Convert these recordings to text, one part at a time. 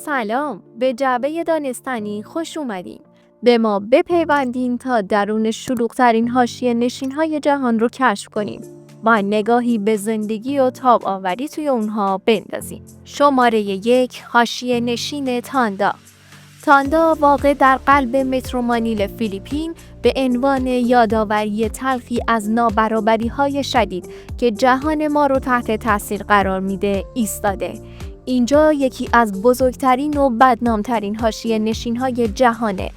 سلام، به جعبه دانستنی خوش اومدین. به ما بپیوندین تا درون شلوغ‌ترین حاشیه نشین‌های جهان رو کشف کنیم و نگاهی به زندگی و تاب آوری توی اونها بندازیم. شماره 1، حاشیه نشین تاندا. تاندا واقع در قلب مترو مانیل فیلیپین به عنوان یادآوری تلخی از نابرابری‌های شدید که جهان ما رو تحت تاثیر قرار میده ایستاده. اینجا یکی از بزرگترین و بدنامترین حاشیه نشین‌های جهانه.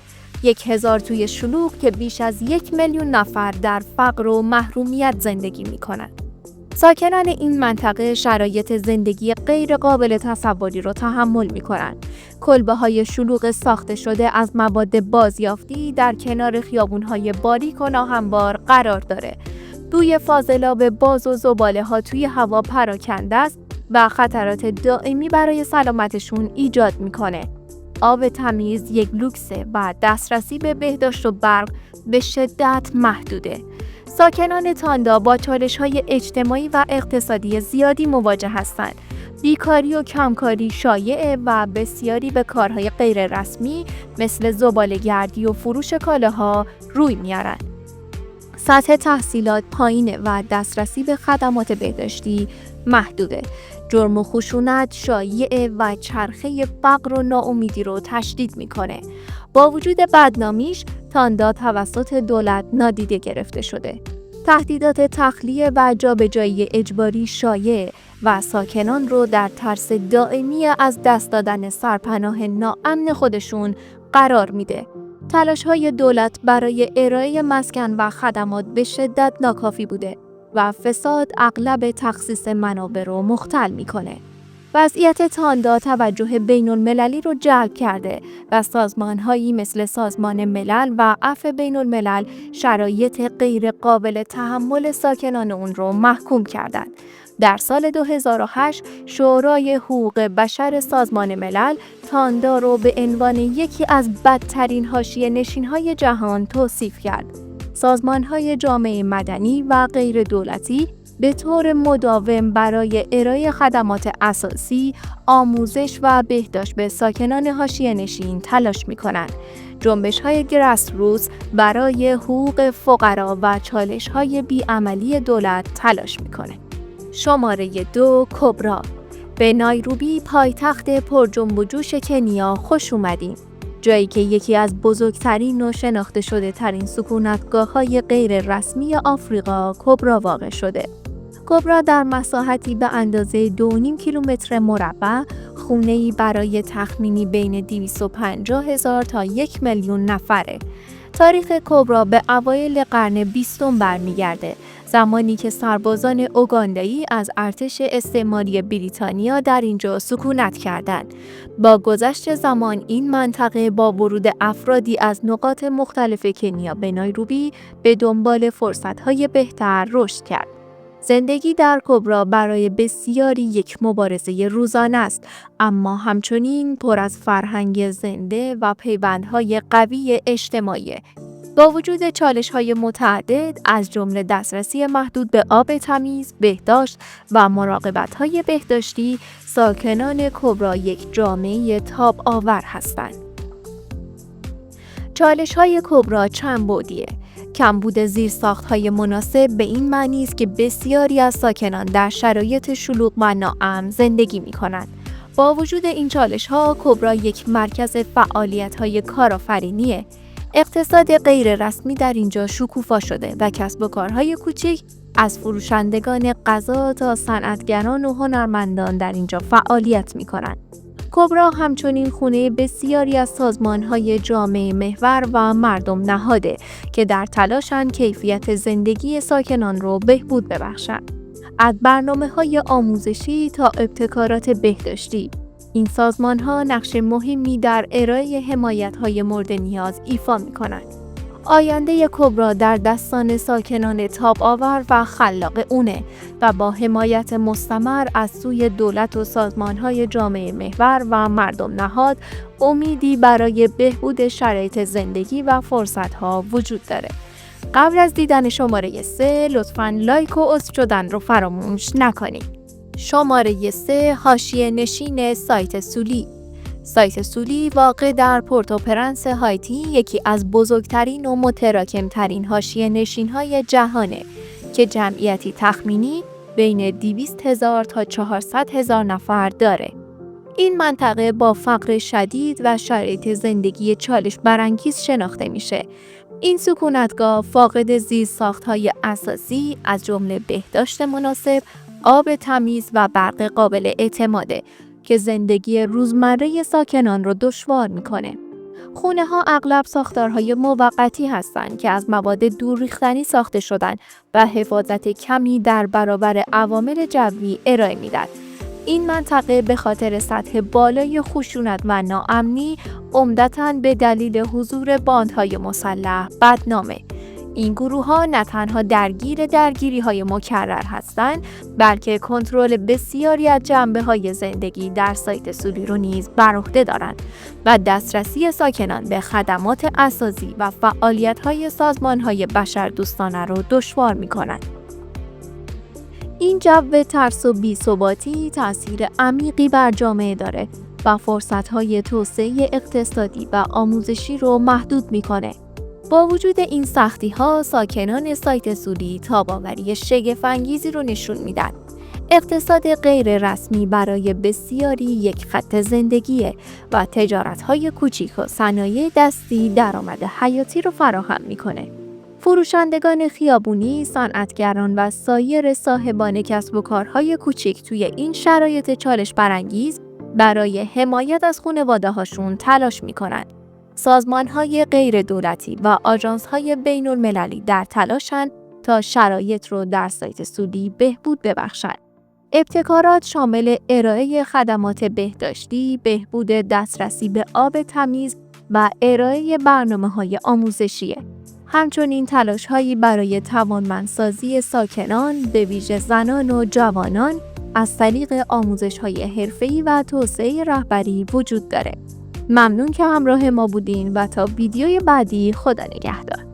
1000 توی شلوغ که بیش از 1 میلیون نفر در فقر و محرومیت زندگی می‌کنند. ساکنان این منطقه شرایط زندگی غیر قابل تصوری رو تحمل می‌کنند. کلبه‌های شلوغ ساخته شده از مواد بازیافتی در کنار خیابون‌های باریک و ناهموار قرار داره. بوی فاضلاب باز و زباله‌ها توی هوا پراکنده است و خطرات دائمی برای سلامتشون ایجاد میکنه. آب تمیز یک لوکسه و دسترسی به بهداشت و برق به شدت محدوده. ساکنان تاندا با چالش‌های اجتماعی و اقتصادی زیادی مواجه هستند. بیکاری و کمکاری شایعه و بسیاری به کارهای غیر رسمی مثل زباله‌گردی و فروش کالاها روی میارن. سطح تحصیلات پایینه و دسترسی به خدمات بهداشتی محدوده. جرم و خشونت شایعه و چرخه فقر و ناامیدی رو تشدید میکنه. با وجود بدنامیش، تاندا توسط دولت نادیده گرفته شده. تهدیدات تخلیه و جابجایی اجباری شایع و ساکنان رو در ترس دائمی از دست دادن سرپناه ناامن خودشون قرار میده. تلاش‌های دولت برای ارائه مسکن و خدمات به شدت ناکافی بوده و فساد اغلب تخصیص منابع رو مختل میکنه. وضعیت تاندا توجه بین‌المللی رو جلب کرده و سازمان‌هایی مثل سازمان ملل و عفو بین‌الملل شرایط غیر قابل تحمل ساکنان اون رو محکوم کردند. در سال 2008 شورای حقوق بشر سازمان ملل تاندا رو به عنوان یکی از بدترین حاشیه نشین‌های جهان توصیف کرد. سازمان‌های جامعه مدنی و غیر دولتی به طور مداوم برای ارائه خدمات اساسی، آموزش و بهداشت به ساکنان حاشیه نشین تلاش می‌کنند. جنبش‌های گراس‌روتس برای حقوق فقرا و چالش‌های بیعملی دولت تلاش می‌کنه. شماره 2، کبرا. به نایروبی، پایتخت پرجنب و جوش کنیا خوش اومدین. جایی که یکی از بزرگترین و شناخته شده ترین سکونتگاه‌های غیر رسمی آفریقا، کبرا واقع شده. کبرا در مساحتی به اندازه 2.5 کیلومتر مربع، خونه‌ای برای تخمینی بین 250,000 تا 1 میلیون نفره. تاریخ کبرا به اوایل قرن 20 برمیگرده، زمانی که سربازان اوگاندایی از ارتش استعماری بریتانیا در اینجا سکونت کردند. با گذشت زمان این منطقه با ورود افرادی از نقاط مختلف کنیا به نایروبی به دنبال فرصت‌های بهتر رشد کرد. زندگی در کبرا برای بسیاری یک مبارزه روزانه است، اما همچنین پر از فرهنگ زنده و پیوندهای قوی اجتماعی. با وجود چالش‌های متعدد از جمله دسترسی محدود به آب تمیز، بهداشت و مراقبت‌های بهداشتی، ساکنان کبرا یک جامعه تاب آور هستند. چالش‌های کبرا چند بعدیه. کمبود زیرساخت‌های مناسب به این معنی است که بسیاری از ساکنان در شرایط شلوغ و ناامن زندگی می‌کنند. با وجود این چالش‌ها، کبرا یک مرکز فعالیت‌های کارآفرینیه. اقتصاد غیر رسمی در اینجا شکوفا شده و کسب و کارهای کوچک از فروشندگان غذا تا صنعتگران و هنرمندان در اینجا فعالیت می‌کنند. کبرا همچنین خونه بسیاری از سازمان‌های جامعه محور و مردم نهاده که در تلاشند کیفیت زندگی ساکنان رو بهبود ببخشند. از برنامه‌های آموزشی تا ابتکارات بهداشتی، این سازمان‌ها نقش مهمی در ارائه حمایت‌های مورد نیاز ایفا می‌کنند. آینده کبرا در دستان ساکنان تاب آور و خلاق اونه و با حمایت مستمر از سوی دولت و سازمان‌های جامعه محور و مردم نهاد، امیدی برای بهبود شرایط زندگی و فرصت‌ها وجود داره. قبل از دیدن شماره 3 لطفاً لایک و عضو شدن رو فراموش نکنید. شماره 3، حاشیه نشین سایت سولی. سایت سولی واقع در پورتوپرنس هایتی یکی از بزرگترین و متراکمترین حاشیه نشین‌های جهانه که جمعیتی تخمینی بین 200,000 تا 400,000 نفر داره. این منطقه با فقر شدید و شرایط زندگی چالش برانگیز شناخته میشه. این سکونتگاه فاقد زیرساخت‌های اساسی از جمله بهداشت مناسب، آب تمیز و برق قابل اعتماده که زندگی روزمره ساکنان رو دشوار میکنه. خونه ها اغلب ساختارهای موقتی هستند که از مواد دور ریختنی ساخته شدن و حفاظت کمی در برابر عوامل جوی ارائه میدن. این منطقه به خاطر سطح بالای خشونت و ناامنی عمدتاً به دلیل حضور باندهای مسلح بدنامه. این گروه‌ها نه تنها درگیری‌های مکرر هستند، بلکه کنترل بسیاری از جنبه‌های زندگی در سایت سولی رو نیز بر عهده دارند و دسترسی ساکنان به خدمات اساسی و فعالیت‌های سازمان‌های بشردوستانه رو دشوار می‌کنند. این جو ترس و بی‌ثباتی تأثیر عمیقی بر جامعه داره و فرصت‌های توسعه اقتصادی و آموزشی رو محدود می‌کنه. با وجود این سختی‌ها، ساکنان سایت سولی تاب‌آوری شگفت‌انگیزی رو نشون میدن. اقتصاد غیر رسمی برای بسیاری یک خط زندگیه و تجارت‌های کوچیک و صنایع دستی درآمد حیاتی رو فراهم میکنه. فروشندگان خیابونی، صنعتگران و سایر صاحبان کسب و کارهای کوچیک توی این شرایط چالش برانگیز برای حمایت از خانواده‌هاشون تلاش میکنن. سازمان‌های غیر دولتی و آژانس‌های بین‌المللی در تلاشن تا شرایط رو در سایت سولی بهبود ببخشند. ابتکارات شامل ارائه خدمات بهداشتی، بهبود دسترسی به آب تمیز و ارائه برنامه‌های آموزشیه. همچنین تلاش‌هایی برای توانمندسازی ساکنان، به ویژه زنان و جوانان، از طریق آموزش‌های حرفه‌ای و توسعه رهبری وجود داره. ممنون که همراه ما بودین و تا ویدیوی بعدی خدا نگهدار.